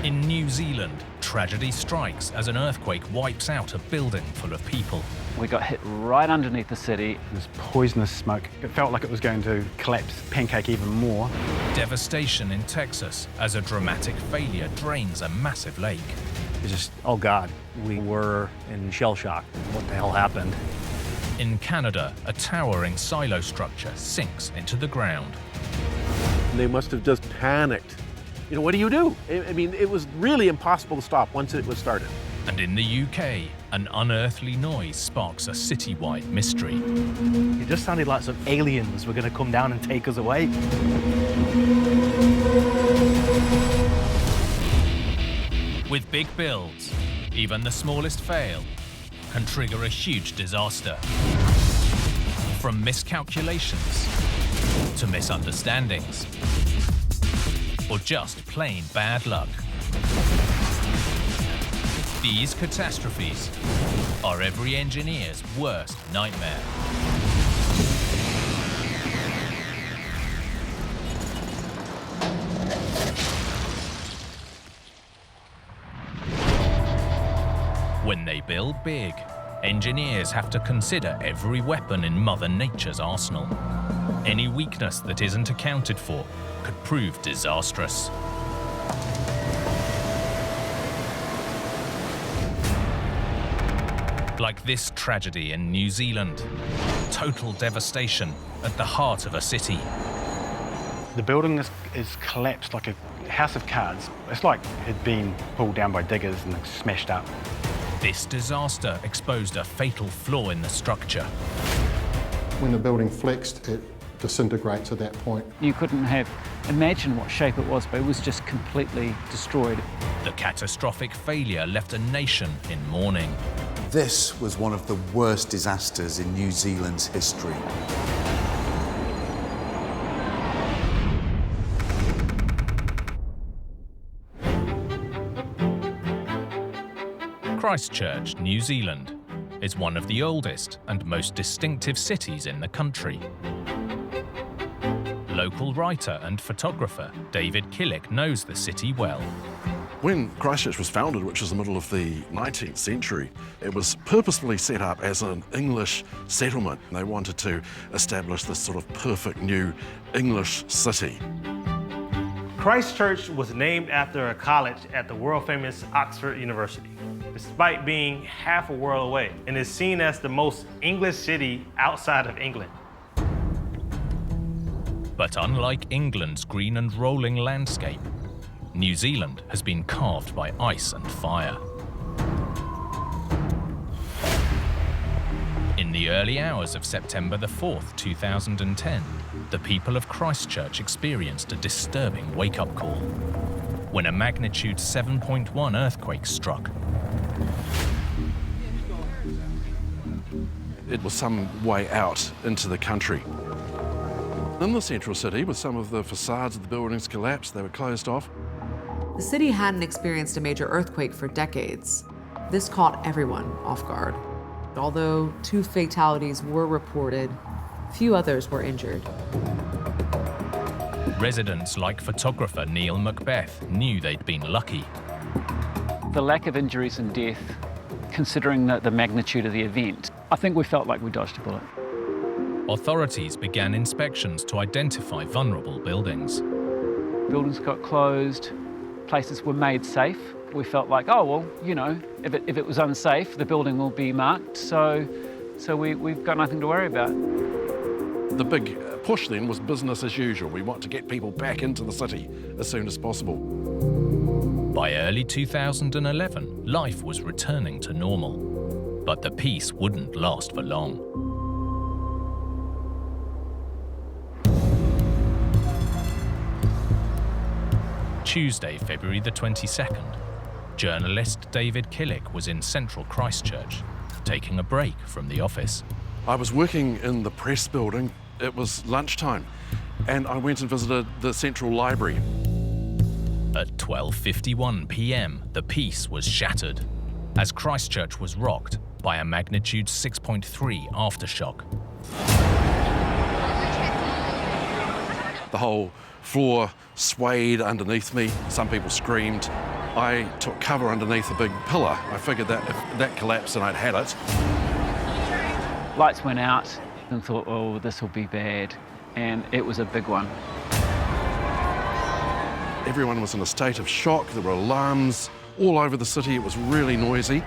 In New Zealand, tragedy strikes as an earthquake wipes out a building full of people. We got hit right underneath the city. This poisonous smoke, it felt like it was going to collapse, pancake even more. Devastation in Texas as a dramatic failure drains a massive lake. It's just, oh God, we were in shell shock. What the hell happened? In Canada, a towering silo structure sinks into the ground. They must have just panicked. You know, what do? I mean, it was really impossible to stop once it was started. And in the UK, an unearthly noise sparks a citywide mystery. It just sounded like some aliens were going to come down and take us away. With big builds, even the smallest fail can trigger a huge disaster. From miscalculations to misunderstandings, or just plain bad luck. These catastrophes are every engineer's worst nightmare. When they build big, engineers have to consider every weapon in Mother Nature's arsenal. Any weakness that isn't accounted for could prove disastrous. Like this tragedy in New Zealand. Total devastation at the heart of a city. The building is collapsed like a house of cards. It's like it had been pulled down by diggers and smashed up. This disaster exposed a fatal flaw in the structure. When the building flexed, it disintegrates at that point. You couldn't have imagined what shape it was, but it was just completely destroyed. The catastrophic failure left a nation in mourning. This was one of the worst disasters in New Zealand's history. Christchurch, New Zealand, is one of the oldest and most distinctive cities in the country. Local writer and photographer David Killick knows the city well. When Christchurch was founded, which was the middle of the 19th century, it was purposefully set up as an English settlement. They wanted to establish this sort of perfect new English city. Christchurch was named after a college at the world-famous Oxford University, despite being half a world away, and is seen as the most English city outside of England. But unlike England's green and rolling landscape, New Zealand has been carved by ice and fire. In the early hours of September the 4th, 2010, the people of Christchurch experienced a disturbing wake-up call when a magnitude 7.1 earthquake struck. It was some way out into the country. In the central city, with some of the facades of the buildings collapsed, they were closed off. The city hadn't experienced a major earthquake for decades. This caught everyone off guard. Although 2 fatalities were reported, few others were injured. Residents like photographer Neil Macbeth knew they'd been lucky. The lack of injuries and death, considering the magnitude of the event, I think we felt like we dodged a bullet. Authorities began inspections to identify vulnerable buildings. Buildings got closed, places were made safe. We felt like, oh, well, you know, if it was unsafe, the building will be marked, so we've got nothing to worry about. The big push then was business as usual. We want to get people back into the city as soon as possible. By early 2011, life was returning to normal, but the peace wouldn't last for long. Tuesday, February the 22nd, journalist David Killick was in central Christchurch, taking a break from the office. I was working in the press building. It was lunchtime, and I went and visited the central library. At 12:51 p.m, the peace was shattered as Christchurch was rocked by a magnitude 6.3 aftershock. The whole floor swayed underneath me. Some people screamed. I took cover underneath a big pillar. I figured that if that collapsed and I'd had it. Lights went out and thought, oh, this will be bad. And it was a big one. Everyone was in a state of shock. There were alarms all over the city. It was really noisy.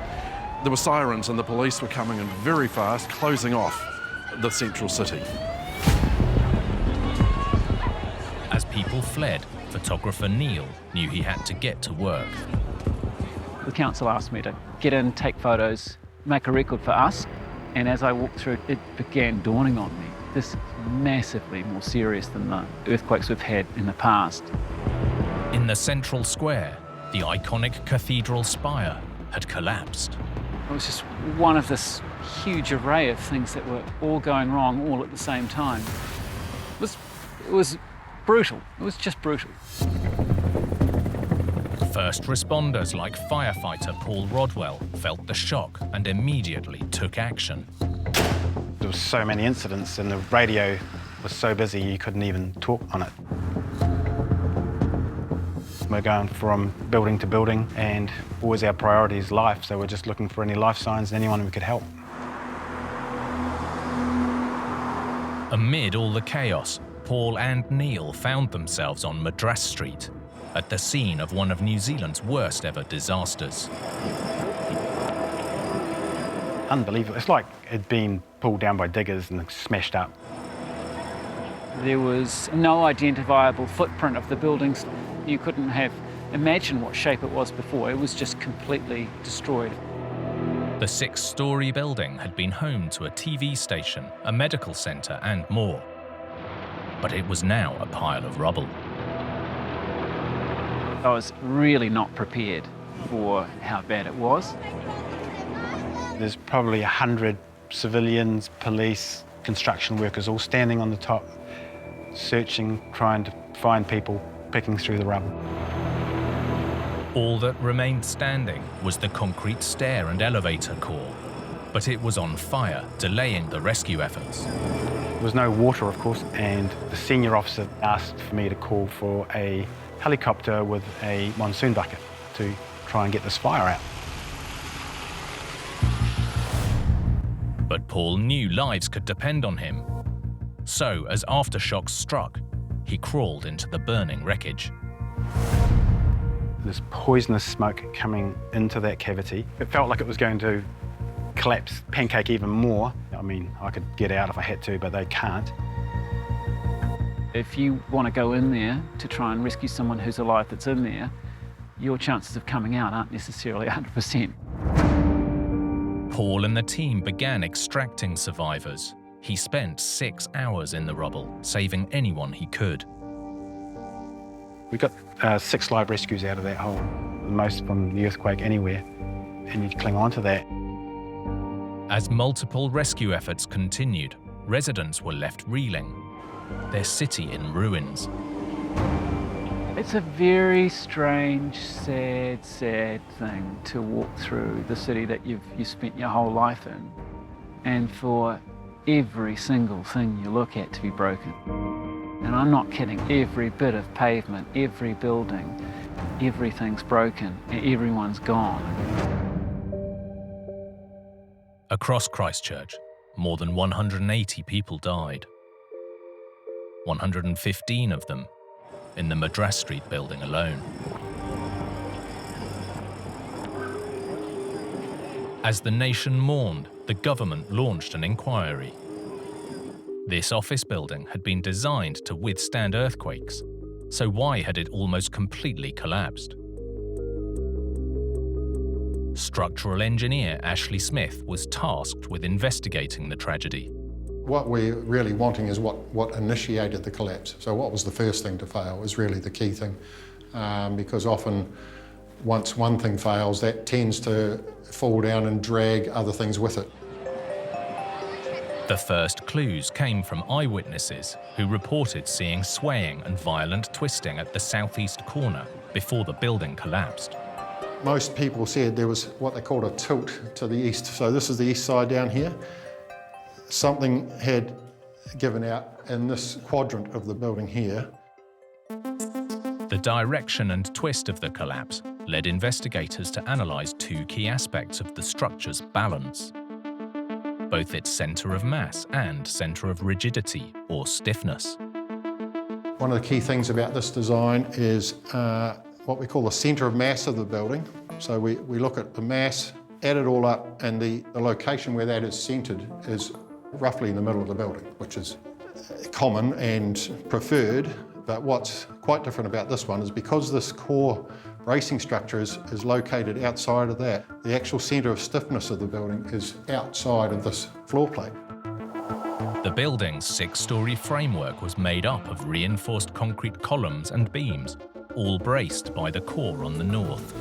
There were sirens and the police were coming in very fast, closing off the central city. As people fled, photographer Neil knew he had to get to work. The council asked me to get in, take photos, make a record for us. And as I walked through, it began dawning on me. This is massively more serious than the earthquakes we've had in the past. In the central square, the iconic cathedral spire had collapsed. It was just one of this huge array of things that were all going wrong all at the same time. It was brutal. It was just brutal. First responders like firefighter Paul Rodwell felt the shock and immediately took action. There were so many incidents and the radio was so busy you couldn't even talk on it. We're going from building to building and always our priority is life, so we're just looking for any life signs and anyone we could help. Amid all the chaos, Paul and Neil found themselves on Madras Street, at the scene of one of New Zealand's worst ever disasters. Unbelievable. It's like it'd been pulled down by diggers and smashed up. There was no identifiable footprint of the buildings. You couldn't have imagined what shape it was before. It was just completely destroyed. The 6-story building had been home to a TV station, a medical centre and more. But it was now a pile of rubble. I was really not prepared for how bad it was. There's probably 100 civilians, police, construction workers all standing on the top, searching, trying to find people, picking through the rubble. All that remained standing was the concrete stair and elevator core, but it was on fire, delaying the rescue efforts. There was no water, of course, and the senior officer asked for me to call for a helicopter with a monsoon bucket to try and get this fire out. But Paul knew lives could depend on him. So, as aftershocks struck, he crawled into the burning wreckage. This poisonous smoke coming into that cavity. It felt like it was going to collapse, pancake even more. I mean, I could get out if I had to, but they can't. If you want to go in there to try and rescue someone who's alive that's in there, your chances of coming out aren't necessarily 100%. Paul and the team began extracting survivors. He spent 6 hours in the rubble, saving anyone he could. We got 6 live rescues out of that hole, the most from the earthquake anywhere, and you cling on to that. As multiple rescue efforts continued, residents were left reeling, their city in ruins. It's a very strange, sad thing to walk through the city that you've spent your whole life in, and for every single thing you look at to be broken. And I'm not kidding, every bit of pavement, every building, everything's broken, and everyone's gone. Across Christchurch, more than 180 people died. 115 of them in the Madras Street building alone. As the nation mourned, the government launched an inquiry. This office building had been designed to withstand earthquakes, so why had it almost completely collapsed? Structural engineer Ashley Smith was tasked with investigating the tragedy. What we're really wanting is what initiated the collapse. So what was the first thing to fail is really the key thing, because often once one thing fails, that tends to fall down and drag other things with it. The first clues came from eyewitnesses who reported seeing swaying and violent twisting at the southeast corner before the building collapsed. Most people said there was what they called a tilt to the east. So this is the east side down here. Something had given out in this quadrant of the building here. The direction and twist of the collapse led investigators to analyze two key aspects of the structure's balance, both its center of mass and center of rigidity, or stiffness. One of the key things about this design is what we call the center of mass of the building. So we look at the mass, add it all up, and the location where that is centered is roughly in the middle of the building, which is common and preferred. But what's quite different about this one is because this core bracing structure is located outside of that, the actual center of stiffness of the building is outside of this floor plate. The building's 6-story framework was made up of reinforced concrete columns and beams, all braced by the core on the north.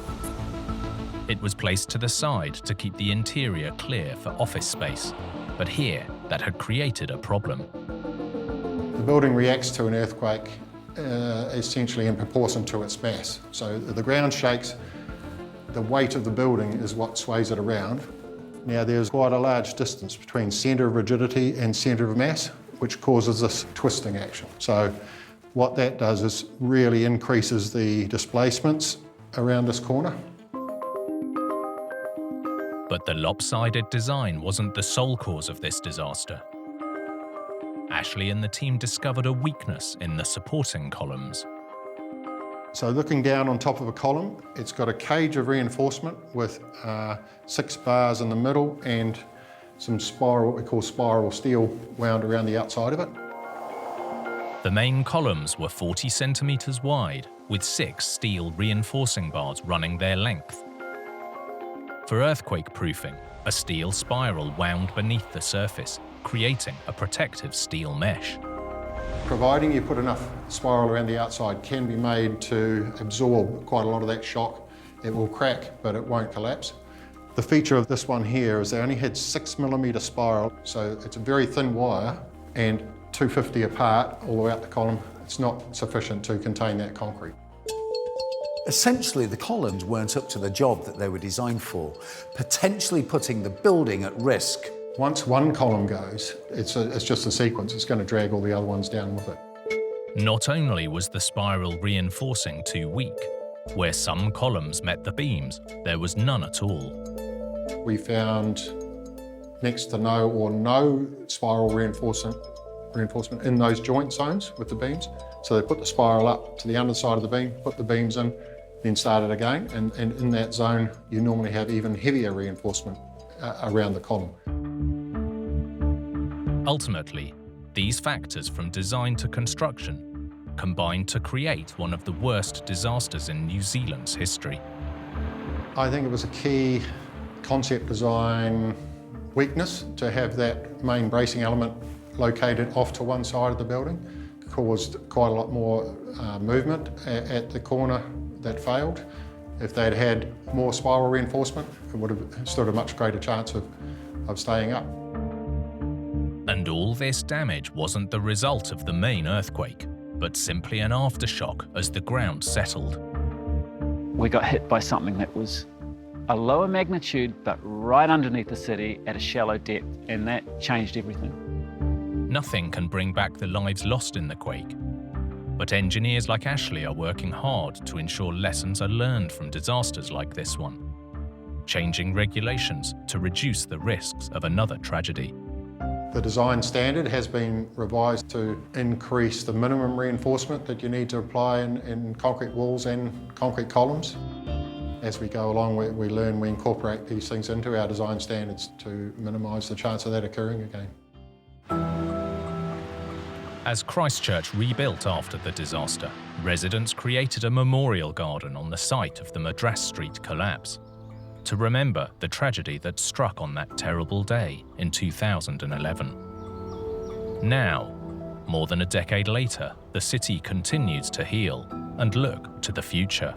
It was placed to the side to keep the interior clear for office space, but here that had created a problem. The building reacts to an earthquake essentially in proportion to its mass. So the ground shakes, the weight of the building is what sways it around. Now there's quite a large distance between centre of rigidity and centre of mass, which causes this twisting action. So what that does is really increases the displacements around this corner. But the lopsided design wasn't the sole cause of this disaster. Ashley and the team discovered a weakness in the supporting columns. So looking down on top of a column, it's got a cage of reinforcement with 6 bars in the middle and some what we call spiral steel wound around the outside of it. The main columns were 40 centimetres wide, with 6 steel reinforcing bars running their length. For earthquake proofing, a steel spiral wound beneath the surface, creating a protective steel mesh. Providing you put enough spiral around the outside can be made to absorb quite a lot of that shock. It will crack, but it won't collapse. The feature of this one here is they only had 6mm spiral, so it's a very thin wire and 250 apart all the way up the column. It's not sufficient to contain that concrete. Essentially, the columns weren't up to the job that they were designed for, potentially putting the building at risk. Once one column goes, it's just a sequence. It's going to drag all the other ones down with it. Not only was the spiral reinforcing too weak, where some columns met the beams, there was none at all. We found next to no or no spiral reinforcement in those joint zones with the beams. So they put the spiral up to the underside of the beam, put the beams in, then started again. And in that zone, you normally have even heavier reinforcement around the column. Ultimately, these factors from design to construction combined to create one of the worst disasters in New Zealand's history. I think it was a key concept design weakness to have that main bracing element located off to one side of the building. It caused quite a lot more movement at the corner that failed. If they'd had more spiral reinforcement, it would have stood a much greater chance of staying up. And all this damage wasn't the result of the main earthquake, but simply an aftershock as the ground settled. We got hit by something that was a lower magnitude, but right underneath the city at a shallow depth, and that changed everything. Nothing can bring back the lives lost in the quake, but engineers like Ashley are working hard to ensure lessons are learned from disasters like this one, changing regulations to reduce the risks of another tragedy. The design standard has been revised to increase the minimum reinforcement that you need to apply in concrete walls and concrete columns. As we go along, we learn, we incorporate these things into our design standards to minimise the chance of that occurring again. As Christchurch rebuilt after the disaster, residents created a memorial garden on the site of the Madras Street collapse to remember the tragedy that struck on that terrible day in 2011. Now, more than a decade later, the city continues to heal and look to the future.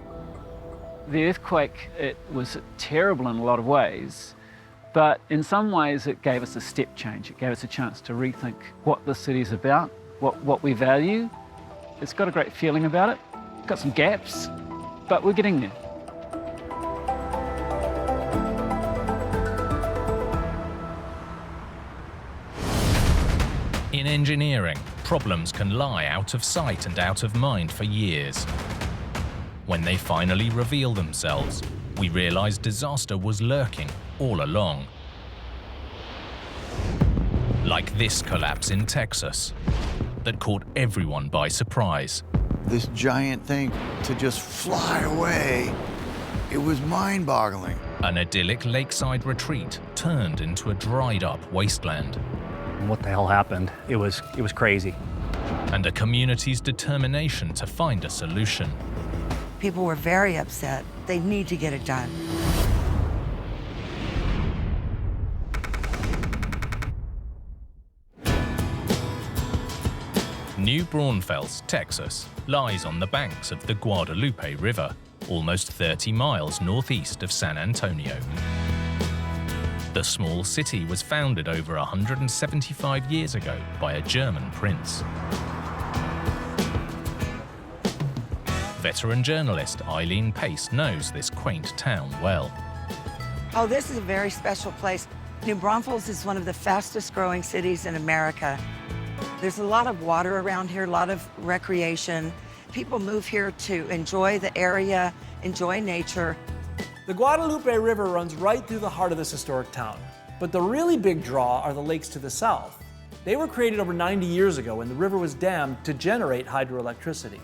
The earthquake, it was terrible in a lot of ways, but in some ways it gave us a step change. It gave us a chance to rethink what the city's about, what we value. It's got a great feeling about it. It's got some gaps, but we're getting there. In engineering, problems can lie out of sight and out of mind for years. When they finally reveal themselves, we realize disaster was lurking all along. Like this collapse in Texas that caught everyone by surprise. This giant thing to just fly away, it was mind-boggling. An idyllic lakeside retreat turned into a dried-up wasteland. What the hell happened? It was crazy. And a community's determination to find a solution. People were very upset. They need to get it done. New Braunfels, Texas, lies on the banks of the Guadalupe River, almost 30 miles northeast of San Antonio. The small city was founded over 175 years ago by a German prince. Veteran journalist Eileen Pace knows this quaint town well. Oh, this is a very special place. New Braunfels is one of the fastest growing cities in America. There's a lot of water around here, a lot of recreation. People move here to enjoy the area, enjoy nature. The Guadalupe River runs right through the heart of this historic town. But the really big draw are the lakes to the south. They were created over 90 years ago when the river was dammed to generate hydroelectricity.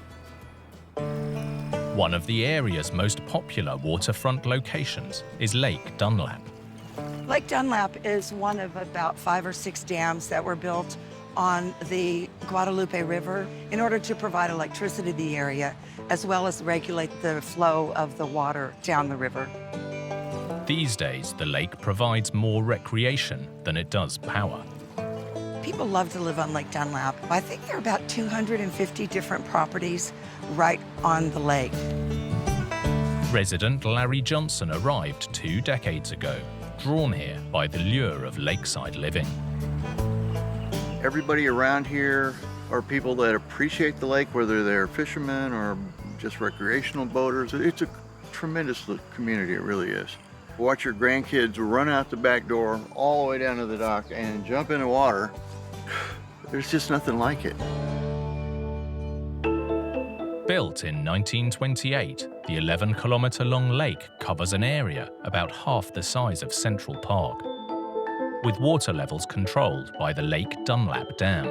One of the area's most popular waterfront locations is Lake Dunlap. Lake Dunlap is one of about 5 or 6 dams that were built on the Guadalupe River in order to provide electricity to the area, as well as regulate the flow of the water down the river. These days, the lake provides more recreation than it does power. People love to live on Lake Dunlap. I think there are about 250 different properties right on the lake. Resident Larry Johnson arrived 2 decades ago, drawn here by the lure of lakeside living. Everybody around here are people that appreciate the lake, whether they're fishermen or just recreational boaters. It's a tremendous community, it really is. Watch your grandkids run out the back door all the way down to the dock and jump in the water. There's just nothing like it. Built in 1928, the 11-kilometer-long lake covers an area about half the size of Central Park, with water levels controlled by the Lake Dunlap Dam.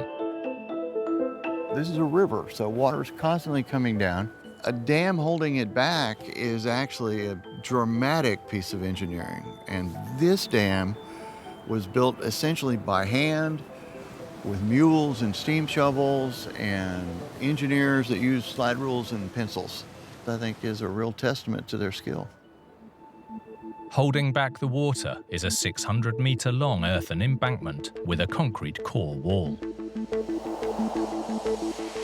This is a river, so water is constantly coming down. A dam holding it back is actually a dramatic piece of engineering. And this dam was built essentially by hand with mules and steam shovels and engineers that use slide rules and pencils. I think is a real testament to their skill. Holding back the water is a 600-meter-long earthen embankment with a concrete core wall.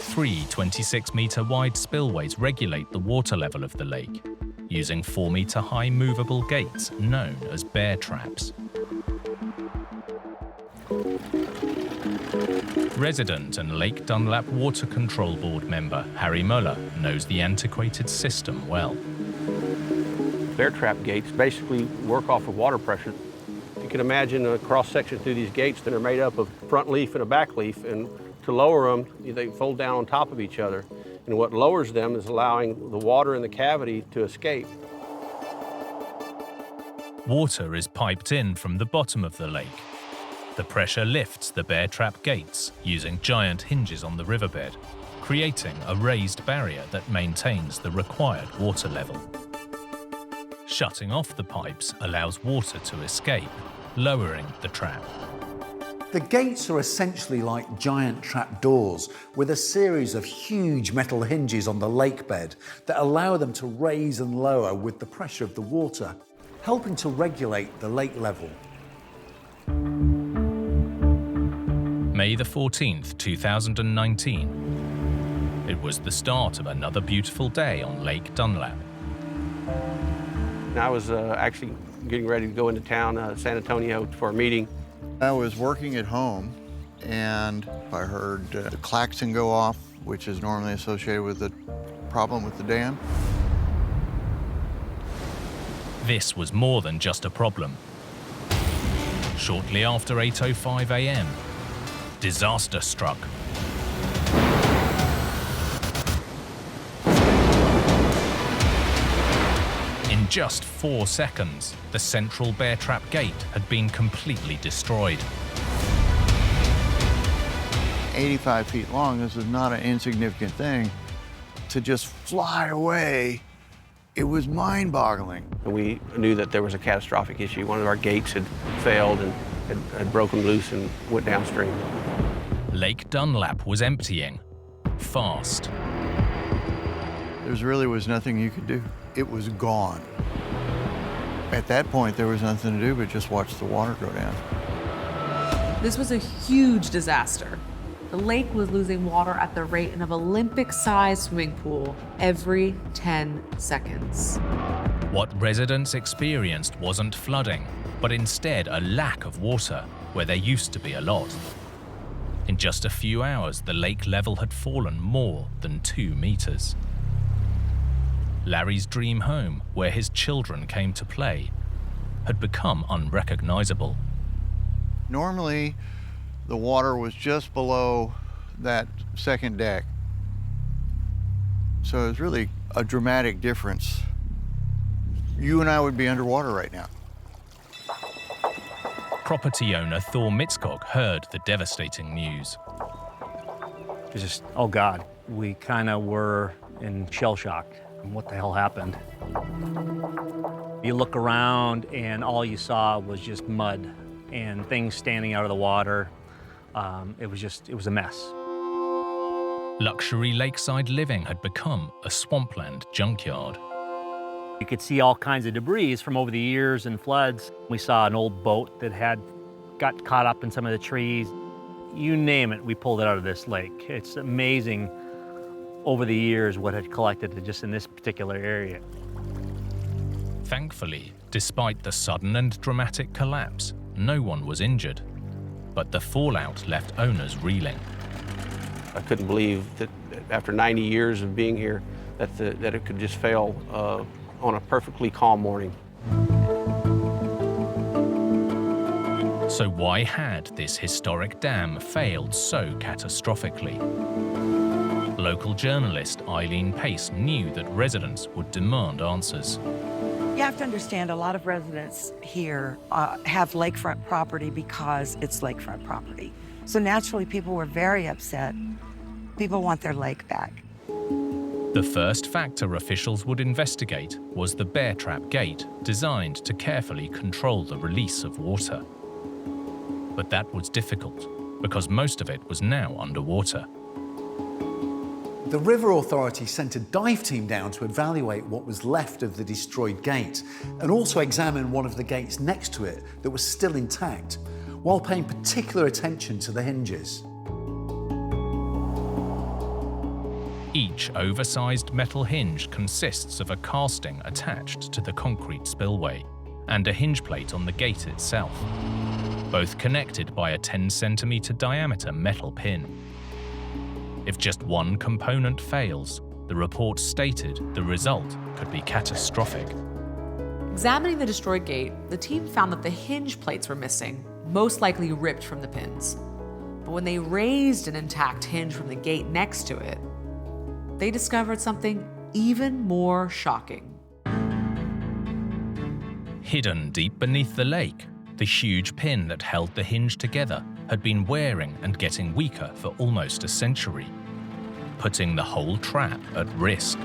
3 26-meter-wide spillways regulate the water level of the lake, using 4-meter-high movable gates known as bear traps. Resident and Lake Dunlap Water Control Board member Harry Muller knows the antiquated system well. Bear trap gates basically work off of water pressure. You can imagine a cross-section through these gates that are made up of front leaf and a back leaf, and to lower them, they fold down on top of each other. And what lowers them is allowing the water in the cavity to escape. Water is piped in from the bottom of the lake. The pressure lifts the bear trap gates using giant hinges on the riverbed, creating a raised barrier that maintains the required water level. Shutting off the pipes allows water to escape, lowering the trap. The gates are essentially like giant trap doors with a series of huge metal hinges on the lake bed that allow them to raise and lower with the pressure of the water, helping to regulate the lake level. May the 14th, 2019. It was the start of another beautiful day on Lake Dunlap. I was actually getting ready to go into town, San Antonio, for a meeting. I was working at home and I heard the klaxon go off, which is normally associated with the problem with the dam. This was more than just a problem. Shortly after 8:05 a.m., disaster struck. In just 4 seconds, the central bear trap gate had been completely destroyed. 85 feet long, this is not an insignificant thing. To just fly away, it was mind-boggling. We knew that there was a catastrophic issue. One of our gates had failed and had broken loose and went downstream. Lake Dunlap was emptying, fast. There really was nothing you could do. It was gone. At that point, there was nothing to do but just watch the water go down. This was a huge disaster. The lake was losing water at the rate of an Olympic-sized swimming pool every 10 seconds. What residents experienced wasn't flooding, but instead a lack of water where there used to be a lot. In just a few hours, the lake level had fallen more than 2 meters. Larry's dream home, where his children came to play, had become unrecognizable. Normally, the water was just below that second deck. So it was really a dramatic difference. You and I would be underwater right now. Property owner Thor Mitskog heard the devastating news. It was just, oh God, we kind of were in shell shock. What the hell happened? You look around and all you saw was just mud and things standing out of the water. It was a mess. Luxury lakeside living had become a swampland junkyard. You could see all kinds of debris from over the years and floods. We saw an old boat that got caught up in some of the trees. You name it, we pulled it out of this lake. It's amazing over the years what had collected just in this particular area. Thankfully, despite the sudden and dramatic collapse, no one was injured. But the fallout left owners reeling. I couldn't believe that after 90 years of being here, that it could just fail on a perfectly calm morning. So why had this historic dam failed so catastrophically? Local journalist Eileen Pace knew that residents would demand answers. You have to understand, a lot of residents here have lakefront property because it's lakefront property. So naturally, people were very upset. People want their lake back. The first factor officials would investigate was the bear trap gate, designed to carefully control the release of water. But that was difficult, because most of it was now underwater. The River Authority sent a dive team down to evaluate what was left of the destroyed gate and also examine one of the gates next to it that was still intact, while paying particular attention to the hinges. Each oversized metal hinge consists of a casting attached to the concrete spillway and a hinge plate on the gate itself, both connected by a 10-centimeter diameter metal pin. If just one component fails, the report stated the result could be catastrophic. Examining the destroyed gate, the team found that the hinge plates were missing, most likely ripped from the pins. But when they raised an intact hinge from the gate next to it, they discovered something even more shocking. Hidden deep beneath the lake, the huge pin that held the hinge together had been wearing and getting weaker for almost a century, putting the whole trap at risk.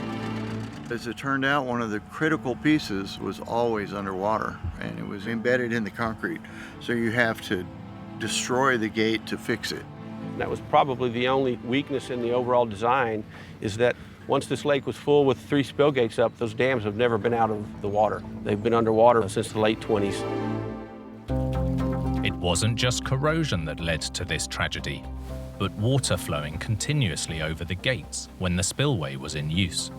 As it turned out, one of the critical pieces was always underwater, and it was embedded in the concrete. So you have to destroy the gate to fix it. That was probably the only weakness in the overall design, is that once this lake was full with 3 spill gates up, those dams have never been out of the water. They've been underwater since the late 20s. It wasn't just corrosion that led to this tragedy, but water flowing continuously over the gates when the spillway was in use.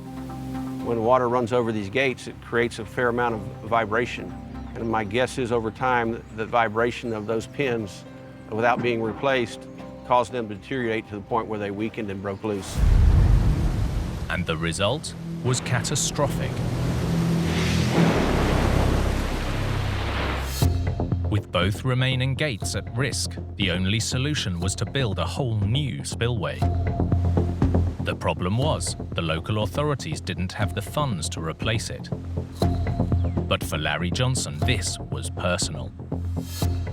When water runs over these gates, it creates a fair amount of vibration. And my guess is over time, the vibration of those pins, without being replaced, caused them to deteriorate to the point where they weakened and broke loose. And the result was catastrophic. With both remaining gates at risk, the only solution was to build a whole new spillway. The problem was, the local authorities didn't have the funds to replace it. But for Larry Johnson, this was personal.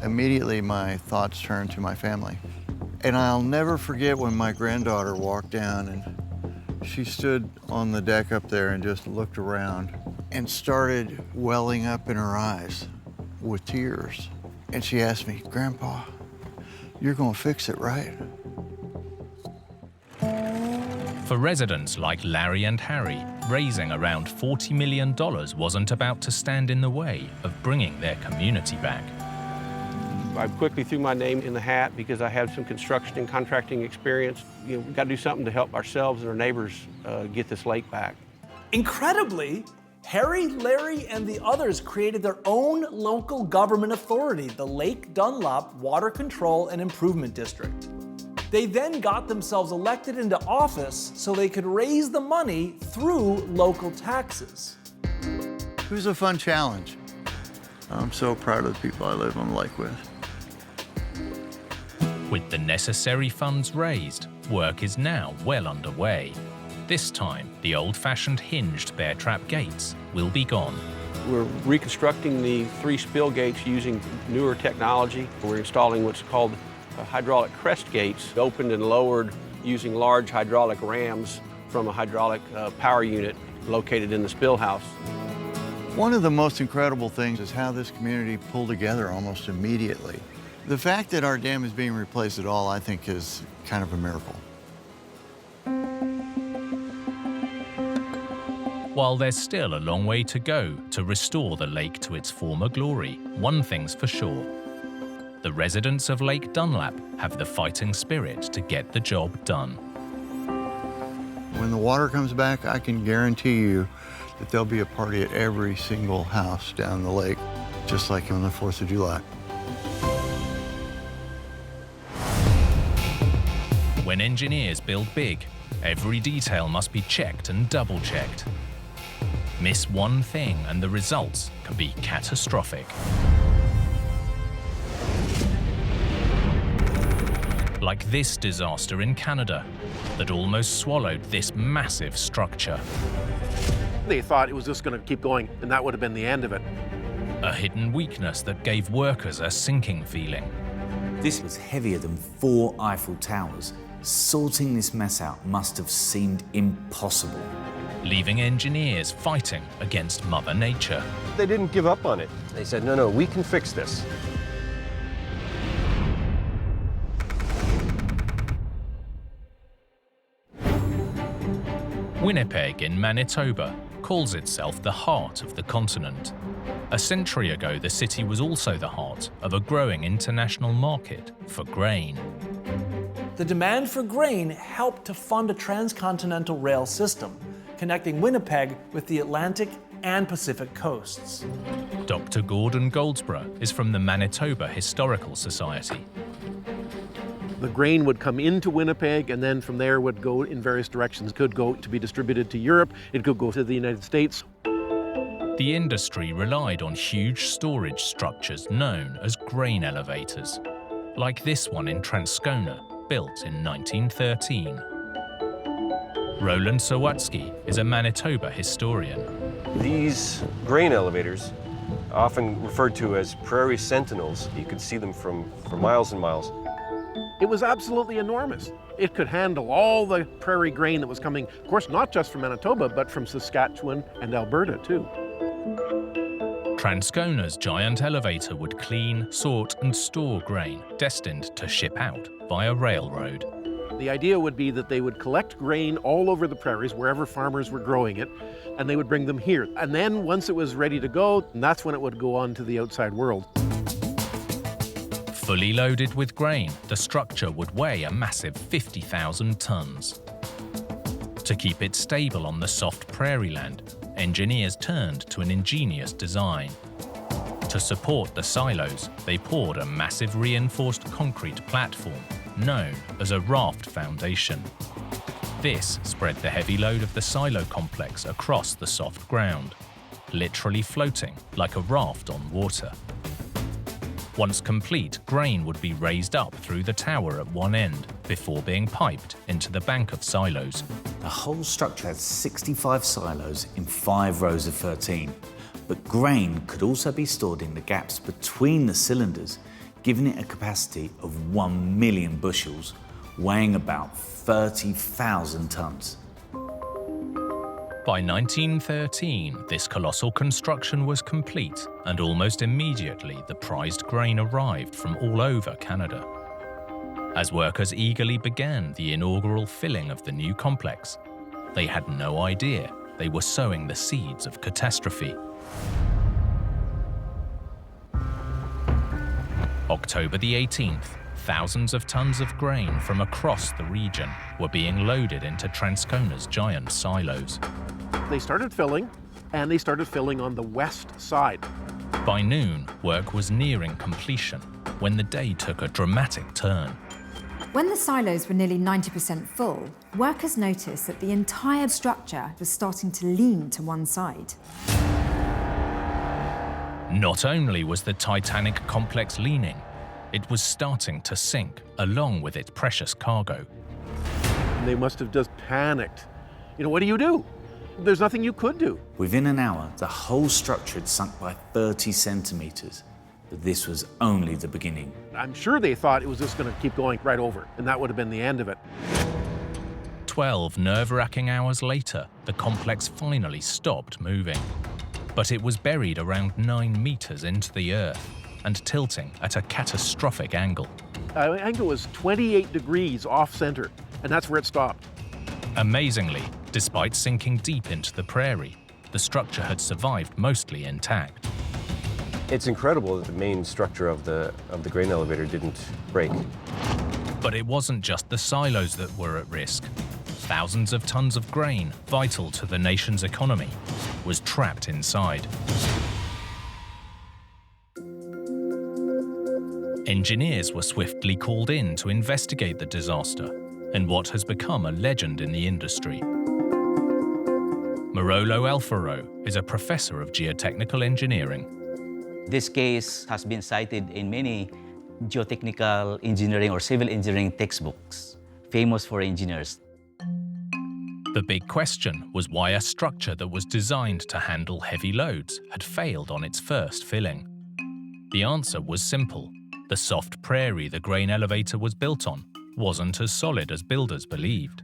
Immediately, my thoughts turned to my family. And I'll never forget when my granddaughter walked down and she stood on the deck up there and just looked around and started welling up in her eyes with tears. And she asked me, "Grandpa, you're gonna fix it, right?" For residents like Larry and Harry, raising around $40 million wasn't about to stand in the way of bringing their community back. I quickly threw my name in the hat because I had some construction and contracting experience. You know, we've got to do something to help ourselves and our neighbors get this lake back. Incredibly, Harry, Larry, and the others created their own local government authority, the Lake Dunlop Water Control and Improvement District. They then got themselves elected into office so they could raise the money through local taxes. It was a fun challenge. I'm so proud of the people I live on the lake with. With the necessary funds raised, work is now well underway. This time, the old-fashioned hinged bear trap gates will be gone. We're reconstructing the 3 spill gates using newer technology. We're installing what's called hydraulic crest gates, opened and lowered using large hydraulic rams from a hydraulic power unit located in the spill house. One of the most incredible things is how this community pulled together almost immediately. The fact that our dam is being replaced at all, I think, is kind of a miracle. While there's still a long way to go to restore the lake to its former glory, one thing's for sure. The residents of Lake Dunlap have the fighting spirit to get the job done. When the water comes back, I can guarantee you that there'll be a party at every single house down the lake, just like on the 4th of July. When engineers build big, every detail must be checked and double-checked. Miss one thing and the results can be catastrophic. Like this disaster in Canada that almost swallowed this massive structure. They thought it was just going to keep going, and that would have been the end of it. A hidden weakness that gave workers a sinking feeling. This was heavier than 4 Eiffel Towers. Sorting this mess out must have seemed impossible. Leaving engineers fighting against Mother Nature. They didn't give up on it. They said, no, we can fix this. Winnipeg in Manitoba calls itself the heart of the continent. A century ago, the city was also the heart of a growing international market for grain. The demand for grain helped to fund a transcontinental rail system, connecting Winnipeg with the Atlantic and Pacific coasts. Dr. Gordon Goldsborough is from the Manitoba Historical Society. The grain would come into Winnipeg, and then from there would go in various directions. It could go to be distributed to Europe, it could go to the United States. The industry relied on huge storage structures known as grain elevators, like this one in Transcona, built in 1913. Roland Sawatsky is a Manitoba historian. These grain elevators, often referred to as prairie sentinels, you could see them for miles and miles. It was absolutely enormous. It could handle all the prairie grain that was coming, of course, not just from Manitoba, but from Saskatchewan and Alberta, too. Transcona's giant elevator would clean, sort, and store grain destined to ship out via railroad. The idea would be that they would collect grain all over the prairies, wherever farmers were growing it, and they would bring them here. And then once it was ready to go, that's when it would go on to the outside world. Fully loaded with grain, the structure would weigh a massive 50,000 tons. To keep it stable on the soft prairie land, engineers turned to an ingenious design. To support the silos, they poured a massive reinforced concrete platform known as a raft foundation. This spread the heavy load of the silo complex across the soft ground, literally floating like a raft on water. Once complete, grain would be raised up through the tower at one end before being piped into the bank of silos. The whole structure had 65 silos in 5 rows of 13. But grain could also be stored in the gaps between the cylinders, giving it a capacity of 1 million bushels, weighing about 30,000 tons. By 1913, this colossal construction was complete, and almost immediately the prized grain arrived from all over Canada. As workers eagerly began the inaugural filling of the new complex, they had no idea they were sowing the seeds of catastrophe. October the 18th, thousands of tons of grain from across the region were being loaded into Transcona's giant silos. They started filling, and they started filling on the west side. By noon, work was nearing completion when the day took a dramatic turn. When the silos were nearly 90% full, workers noticed that the entire structure was starting to lean to one side. Not only was the Titanic complex leaning, it was starting to sink along with its precious cargo. They must have just panicked. You know, what do? There's nothing you could do. Within an hour, the whole structure had sunk by 30 centimeters, but this was only the beginning. I'm sure they thought it was just going to keep going right over, and that would have been the end of it. 12 nerve-wracking hours later, the complex finally stopped moving. But it was buried around 9 meters into the earth and tilting at a catastrophic angle. The angle was 28 degrees off-center, and that's where it stopped. Amazingly, despite sinking deep into the prairie, the structure had survived mostly intact. It's incredible that the main structure of the grain elevator didn't break. But it wasn't just the silos that were at risk. Thousands of tons of grain, vital to the nation's economy, was trapped inside. Engineers were swiftly called in to investigate the disaster and what has become a legend in the industry. Marolo Alfaro is a professor of geotechnical engineering. This case has been cited in many geotechnical engineering or civil engineering textbooks, famous for engineers. The big question was why a structure that was designed to handle heavy loads had failed on its first filling. The answer was simple. The soft prairie the grain elevator was built on wasn't as solid as builders believed.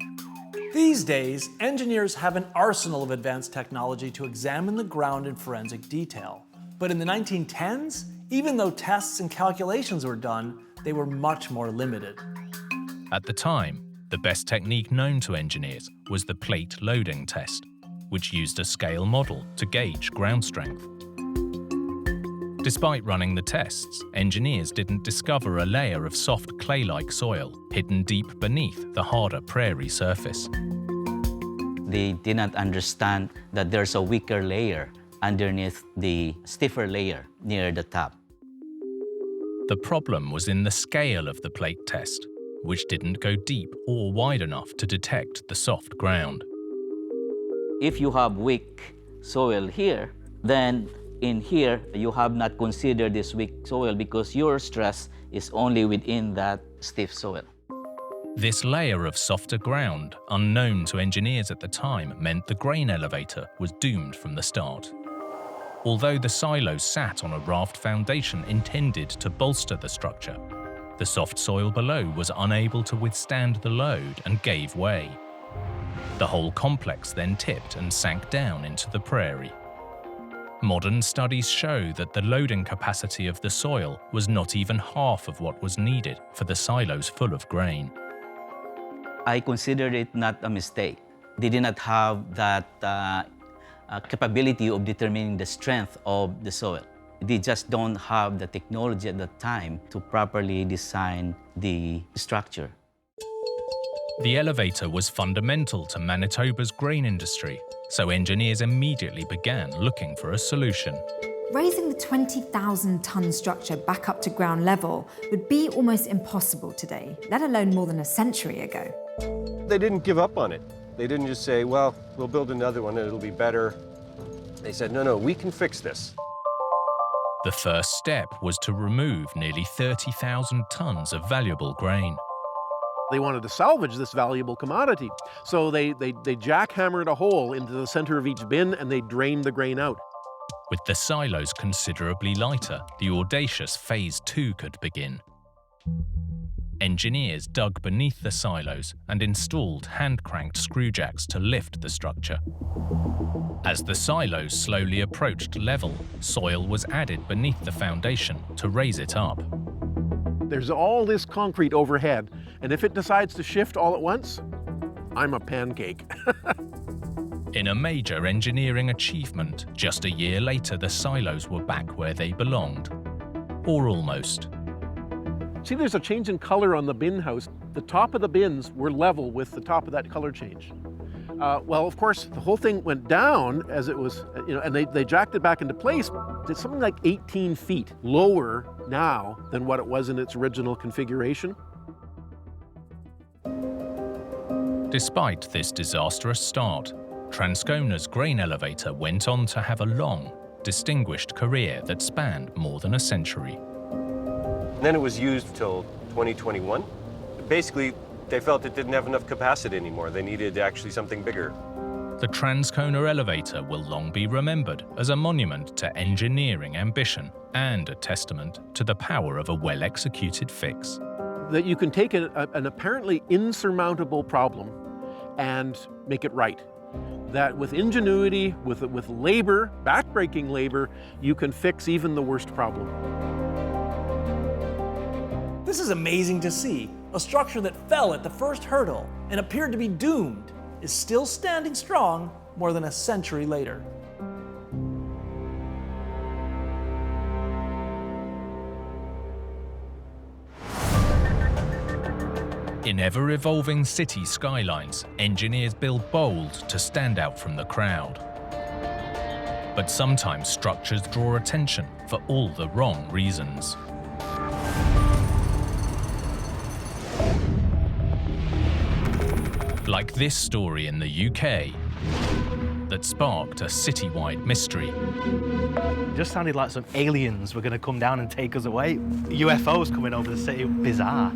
These days, engineers have an arsenal of advanced technology to examine the ground in forensic detail. But in the 1910s, even though tests and calculations were done, they were much more limited. At the time, the best technique known to engineers was the plate loading test, which used a scale model to gauge ground strength. Despite running the tests, engineers didn't discover a layer of soft clay-like soil hidden deep beneath the harder prairie surface. They did not understand that there's a weaker layer underneath the stiffer layer near the top. The problem was in the scale of the plate test, which didn't go deep or wide enough to detect the soft ground. If you have weak soil here, then in here you have not considered this weak soil because your stress is only within that stiff soil. This layer of softer ground, unknown to engineers at the time, meant the grain elevator was doomed from the start. Although the silos sat on a raft foundation intended to bolster the structure, the soft soil below was unable to withstand the load and gave way. The whole complex then tipped and sank down into the prairie. Modern studies show that the loading capacity of the soil was not even half of what was needed for the silos full of grain. I consider it not a mistake. They did not have that capability of determining the strength of the soil. They just don't have the technology at that time to properly design the structure. The elevator was fundamental to Manitoba's grain industry, so engineers immediately began looking for a solution. Raising the 20,000-ton structure back up to ground level would be almost impossible today, let alone more than a century ago. They didn't give up on it. They didn't just say, well, we'll build another one and it'll be better. They said, no, we can fix this. The first step was to remove nearly 30,000 tons of valuable grain. They wanted to salvage this valuable commodity. So they jackhammered a hole into the center of each bin and they drained the grain out. With the silos considerably lighter, the audacious Phase 2 could begin. Engineers dug beneath the silos and installed hand-cranked screwjacks to lift the structure. As the silos slowly approached level, soil was added beneath the foundation to raise it up. There's all this concrete overhead, and if it decides to shift all at once, I'm a pancake. In a major engineering achievement, just a year later the silos were back where they belonged. Or almost. See, there's a change in color on the bin house. The top of the bins were level with the top of that color change. Well, of course, the whole thing went down as it was, and they jacked it back into place. It's something like 18 feet lower now than what it was in its original configuration. Despite this disastrous start, Transcona's grain elevator went on to have a long, distinguished career that spanned more than a century. Then it was used till 2021. Basically, they felt it didn't have enough capacity anymore. They needed actually something bigger. The Transcona elevator will long be remembered as a monument to engineering ambition and a testament to the power of a well-executed fix. That you can take an apparently insurmountable problem and make it right. That with ingenuity, with labor, backbreaking labor, you can fix even the worst problem. This is amazing to see. A structure that fell at the first hurdle and appeared to be doomed is still standing strong more than a century later. In ever-evolving city skylines, engineers build bold to stand out from the crowd. But sometimes structures draw attention for all the wrong reasons. Like this story in the UK that sparked a citywide mystery. It just sounded like some aliens were going to come down and take us away. UFOs coming over the city. Bizarre.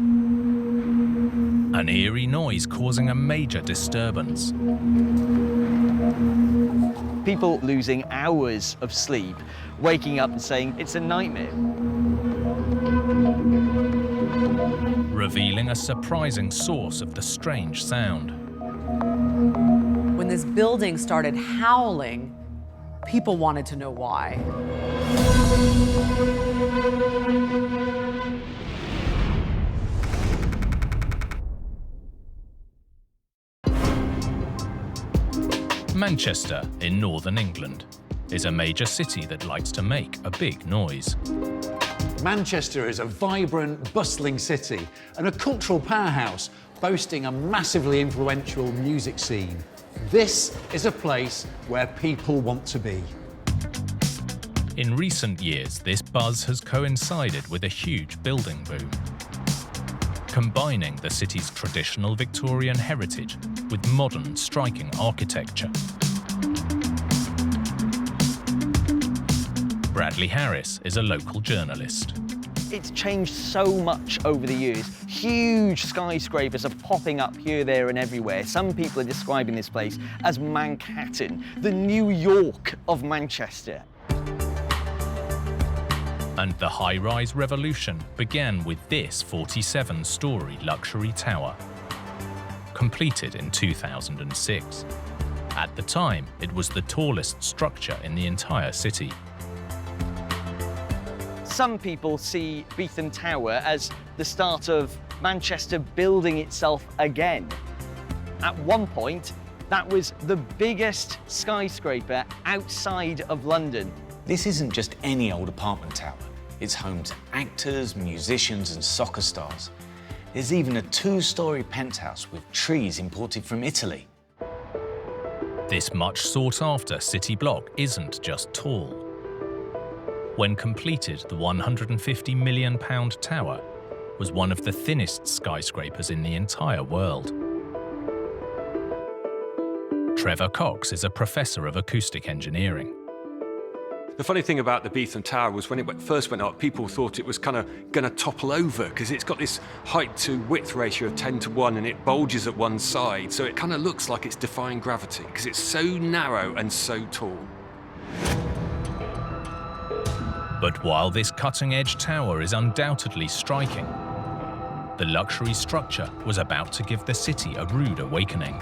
An eerie noise causing a major disturbance. People losing hours of sleep, waking up and saying it's a nightmare. Revealing a surprising source of the strange sound. When this building started howling, people wanted to know why. Manchester in northern England is a major city that likes to make a big noise. Manchester is a vibrant, bustling city and a cultural powerhouse boasting a massively influential music scene. This is a place where people want to be. In recent years, this buzz has coincided with a huge building boom, combining the city's traditional Victorian heritage with modern, striking architecture. Bradley Harris is a local journalist. It's changed so much over the years. Huge skyscrapers are popping up here, there, and everywhere. Some people are describing this place as Manhattan, the New York of Manchester. And the high-rise revolution began with this 47-story luxury tower, completed in 2006. At the time, it was the tallest structure in the entire city. Some people see Beetham Tower as the start of Manchester building itself again. At one point, that was the biggest skyscraper outside of London. This isn't just any old apartment tower. It's home to actors, musicians, and soccer stars. There's even a 2-story penthouse with trees imported from Italy. This much sought-after city block isn't just tall. When completed, the £150 million tower was one of the thinnest skyscrapers in the entire world. Trevor Cox is a professor of acoustic engineering. The funny thing about the Beetham Tower was when it first went up, people thought it was kind of going to topple over because it's got this height to width ratio of 10:1 and it bulges at one side. So it kind of looks like it's defying gravity because it's so narrow and so tall. But while this cutting-edge tower is undoubtedly striking, the luxury structure was about to give the city a rude awakening.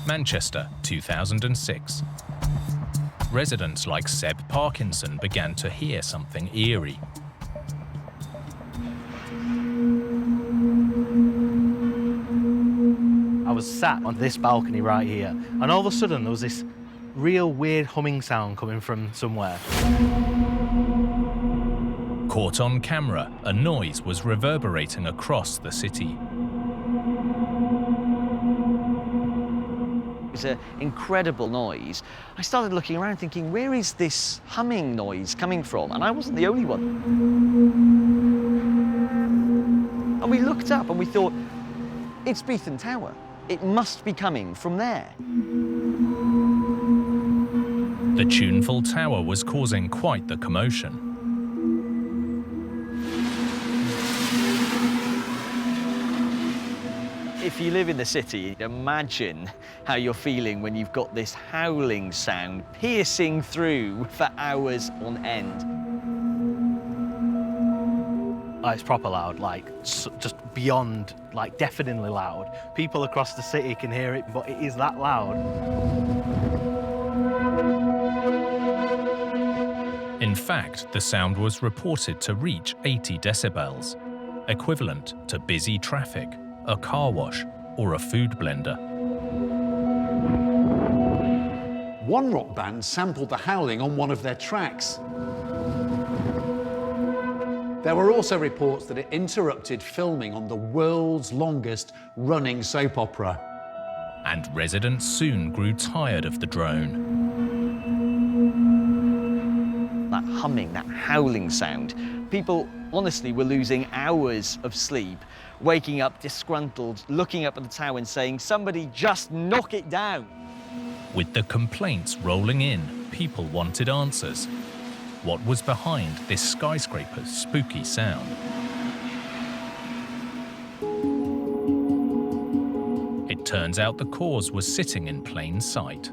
Manchester, 2006. Residents like Seb Parkinson began to hear something eerie. I was sat on this balcony right here, and all of a sudden there was this real weird humming sound coming from somewhere. Caught on camera, a noise was reverberating across the city. It was an incredible noise. I started looking around thinking, where is this humming noise coming from? And I wasn't the only one. And we looked up and we thought, it's Beetham Tower. It must be coming from there. The tuneful tower was causing quite the commotion. If you live in the city, imagine how you're feeling when you've got this howling sound piercing through for hours on end. It's proper loud, like just beyond, like deafeningly loud. People across the city can hear it, but it is that loud. In fact, the sound was reported to reach 80 decibels, equivalent to busy traffic, a car wash, or a food blender. One rock band sampled the howling on one of their tracks. There were also reports that it interrupted filming on the world's longest running soap opera. And residents soon grew tired of the drone. That humming, that howling sound, people honestly were losing hours of sleep, waking up disgruntled, looking up at the tower and saying, somebody just knock it down. With the complaints rolling in, people wanted answers. What was behind this skyscraper's spooky sound? It turns out the cause was sitting in plain sight.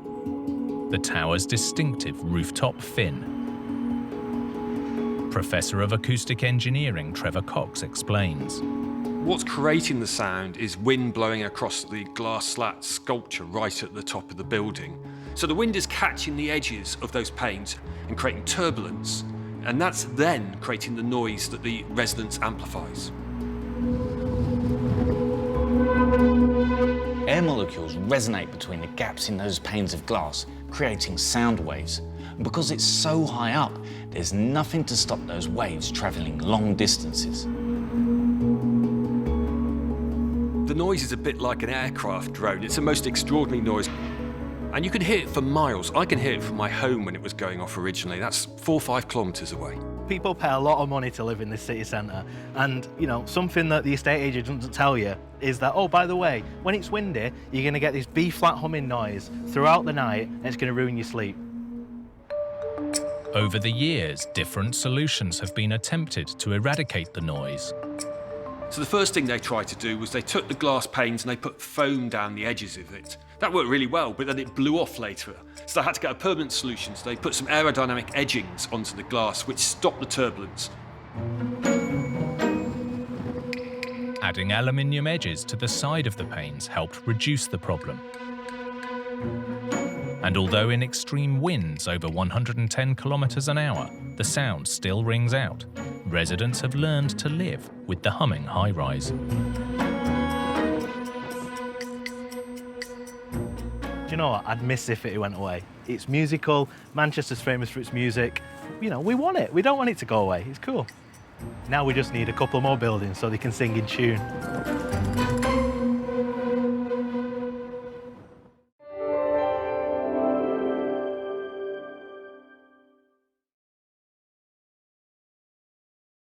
The tower's distinctive rooftop fin. Professor of Acoustic Engineering Trevor Cox explains. What's creating the sound is wind blowing across the glass slat sculpture right at the top of the building. So the wind is catching the edges of those panes and creating turbulence, and that's then creating the noise that the resonance amplifies. Air molecules resonate between the gaps in those panes of glass, creating sound waves. And because it's so high up, there's nothing to stop those waves travelling long distances. The noise is a bit like an aircraft drone. It's the most extraordinary noise. And you can hear it for miles. I can hear it from my home when it was going off originally. That's 4 or 5 kilometres away. People pay a lot of money to live in this city centre, and you know, something that the estate agent doesn't tell you is that, oh, by the way, when it's windy, you're going to get this B-flat humming noise throughout the night, and it's going to ruin your sleep. Over the years, different solutions have been attempted to eradicate the noise. So the first thing they tried to do was they took the glass panes and they put foam down the edges of it. That worked really well, but then it blew off later. So they had to get a permanent solution. So they put some aerodynamic edgings onto the glass, which stopped the turbulence. Adding aluminium edges to the side of the panes helped reduce the problem. And although in extreme winds over 110 kilometers an hour, the sound still rings out, residents have learned to live with the humming high-rise. Do you know what? I'd miss if it went away. It's musical, Manchester's famous for its music. You know, we want it. We don't want it to go away. It's cool. Now we just need a couple more buildings so they can sing in tune.